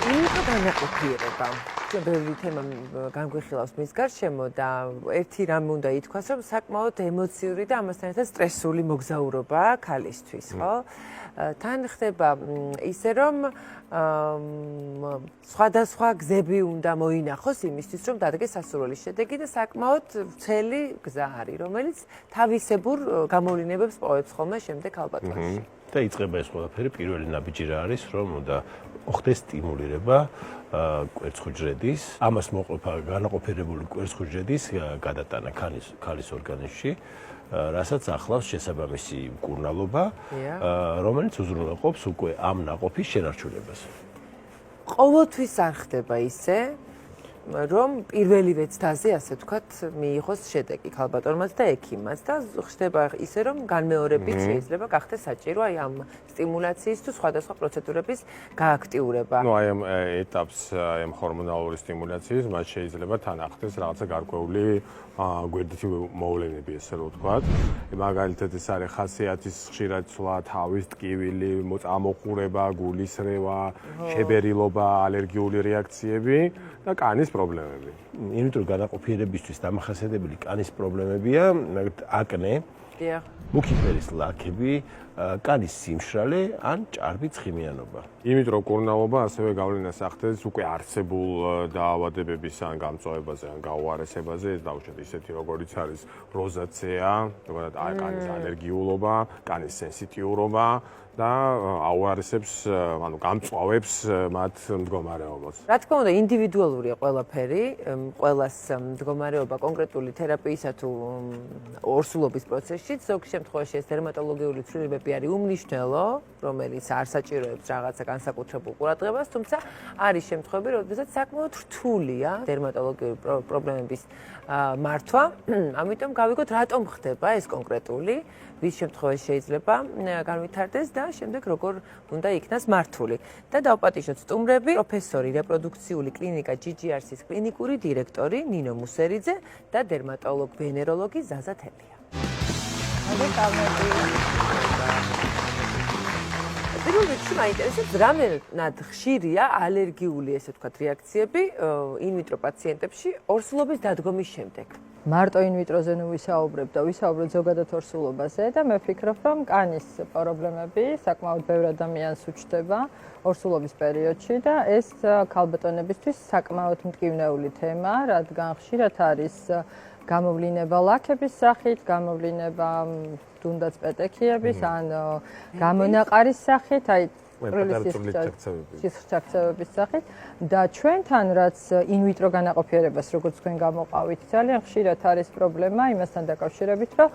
იმიტომ განაყოფიერება. ბევრი თემა განგვიხილავს მის გარშემო და ერთი რამ უნდა ითქვას, რომ საკმაოდ ემოციური და ამასთან ერთად სტრესული მოგზაურობაა ქალისთვის, ხო? თან ხდება ისე, რომ სხვადასხვა გზები უნდა მოინახოს იმისთვის, რომ დადგეს სასურველი შედეგი და საკმაოდ ვრცელი გზა არის, რომელიც თავისებურ გამოვლინებებს პოვებს ხოლმე შემდეგ ალბათობაში. და იწყება ეს ყველაფერი პირველი ნაბიჯი რა არის, რომ უნდა ხდეს სტიმულირება კვერცხუჯრედის, ამას მოყვა განაყოფიერებული კვერცხუჯრედის გადატანა ქალის ორგანიზმში, რასაც ახლავს შესაბამისი მკურნალობა, რომელიც უზრუნველყოფს უკვე ამ ნაყოფის შენარჩუნებას. ყოველთვის არ ხდება ისე, რომ პირველივე ცდაზე, ასე ვთქვათ, მიიღოს შედეგი ქალბატონმაც და ექიმმაც და ხდება ისე, რომ განმეორებით შეიძლება გახდეს საჭირო აი ამ სტიმულაციის თუ სხვადასხვა პროცედურების გააქტიურება. აი ამ ეტაპს, აი ამ ჰორმონალური სტიმულაციის მას შეიძლება თან ახდეს რაღაცა გარკვეული გვერდითი მოვლენები, ესე რომ ვთქვათ. მაგალითად ეს არის ხასიათის ხშირად ცვლა, თავის ტკივილი, მოწამოყურება, გულისრევა, შებერილობა, ალერგიული რეაქციები და კანის პრობლემები. იმიტომ რომ განაყოფიერებისთვის დამახასიათებელი კანის პრობლემებია, აკნე, მუქი ფერის ლაქები, კანის სიმშრალე ან ჭარბი ცხიმიანობა. იმიტომ რომ მკურნალობა ასევე გავლენას ახდენს უკვე არსებულ დაავადებების ან გამწვავებაზე ან გაუარესებაზე, ეს დავუშვათ ისეთი როგორიც არის როზაცეა, როგორც კანის ალერგიულობა, კანის სენსიტიურობა და აუარესებს, ანუ გამწვავებს მათ მდგომარეობას. რა თქმა უნდა, ინდივიდუალურია ყველაფერი, ყველას მდგომარეობა კონკრეტული თერაპიისა თუ ორსულობის პროცესში, ზოგ შემთხვევაში ეს დერმატოლოგიური ცვლილებები არის უმნიშვნელო, რომელიც არ საჭიროებს რაღაცა განსაკუთრებულ ყურადღებას, თუმცა არის შემთხვევები, როდესაც საკმაოდ რთულია დერმატოლოგიური პრობლემების მართვა, ამიტომ გავიგოთ, რატომ ხდება ეს კონკრეტული, ვის შემთხვევაში შეიძლება განვითარდეს და შემდეგ როგორ უნდა იქნას მართული. და დავპატიჟოთ სტუმრები, პროფესორი რეპროდუქციული კლინიკა GGRC-ის კლინიკური დირექტორი ნინო მუსერიძე და დერმატოლოგ-ვენეროლოგი ზაზა თელია. პირველ რიგში მაინტერესებს, რამდენად ხშირია ალერგიული, ესე ვთქვათ, რეაქციები ინვიტრო პაციენტებში ორსულობის დადგომის შემდეგ. მარტო ინვიტროზე ნუ ვისაუბრებ და ვისაუბროთ ზოგადად ორსულობაზე და მე ვფიქრობ, რომ კანის პრობლემები საკმაოდ ბევრ ადამიანს უჩნდება ორსულობის პერიოდში და ეს ქალბატონებისთვის საკმაოდ მტკივნეული თემა, რადგან ხშირად არის გამოვლინება ლაქების სახით, გამოვლინება თუნდაც პეტექიების ან გამონაყარის სახით, აი სისხლჩაქცევების სახით და ჩვენთან რაც ინვიტრო განაყოფიერებას როგორც თქვენ გამოყავით ძალიან ხშირად არის პრობლემა იმასთან დაკავშირებით რომ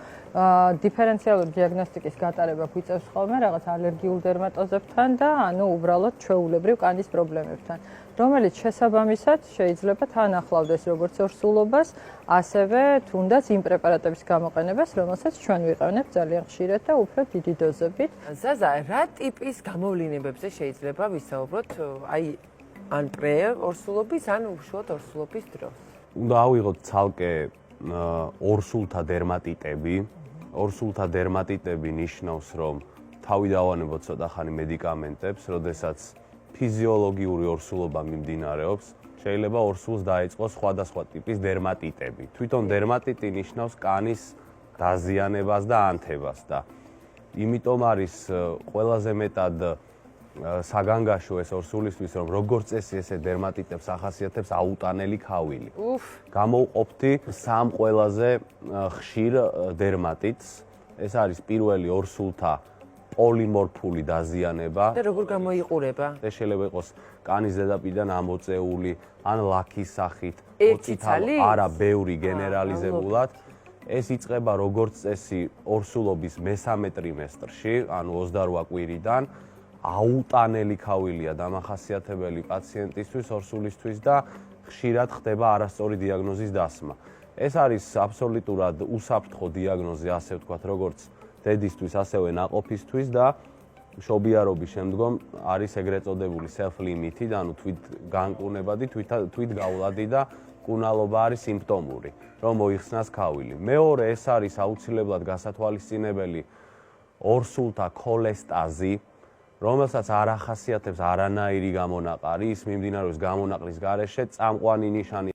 დიფერენციალური დიაგნოსტიკის გატარება გვიწევს ხოლმე რაღაც ალერგიულ დერმატოზებთან და ანუ უბრალოდ ჩვეულებრივ კანის პრობლემებთან რომელიც შესაბამისად შეიძლება თან ახლავდეს როგორც ორსულობას ასევე თუნდაც იმ პრეპარატების გამოყენებას რომელსაც ჩვენ ვიყენებთ ძალიან ხშირად და უფრო დიდი დოზებით. ზაზა, რა ტიპის გამოვლინებებზე შეიძლება ვისაუბროთ აი ან პრე ორსულობის ან უშუალოდ ორსულობის დროს? უნდა ავიღოთ ცალკე ორსულთა დერმატიტები. ორსულთა დერმატიტები ნიშნავს, რომ თავი დავანებოთ ცოტა ხანი მედიკამენტებს, როდესაც ფიზიოლოგიური ორსულობა მიმდინარეობს, შეიძლება ორსულს დაეწყოს სხვადასხვა ტიპის დერმატიტები. თვითონ დერმატიტი ნიშნავს კანის დაზიანებას და ანთებას და იმიტომ არის ყველაზე მეტად საგანგაშო ეს ორსულისთვის, რომ როგორც წესი ესე დერმატიტებს ახასიათებს აუტანელი ქავილი. გამოვყოფთი სამ ყველაზე ხშირ დერმატიტს. ეს არის პირველი ორსულთა პოლიმორფული დაზიანება. და როგორ გამოიყურება? ეს შეიძლება იყოს კანის ზედაპირიდან ამოწეული ან ლაქის სახით. ერთი ცალი? არა, ბევრი გენერალიზებულად. ეს იწყება როგორც წესი ორსულობის მესამე ტრიმესტრში, ანუ 28 კვირიდან. აუტანელი ქავილია დამახასიათებელი პაციენტისთვის, ორსულისთვის და ხშირად ხდება არასწორი დიაგნოზის დასმა. ეს არის აბსოლუტურად უსაფრთხო დიაგნოზი, ასე ვთქვათ, როგორც დედისთვის, ასევე ნაყოფისთვის და შობიარობის შემდგომ არის ეგრეთ წოდებული self-limited, ანუ თვით განკურნებადი, თვით გავლადი და მკურნალობა არის სიმპტომური, რომ მოიხსნას ქავილი. მეორე ეს არის აუცილებლად გასათვალისწინებელი ორსულთა ქოლესტაზი, რომელსაც არ ახასიათებს არანაირი გამონაყარი, ის მიმდინარეობს გამონაყრის გარეშე, წამყვანი ნიშანი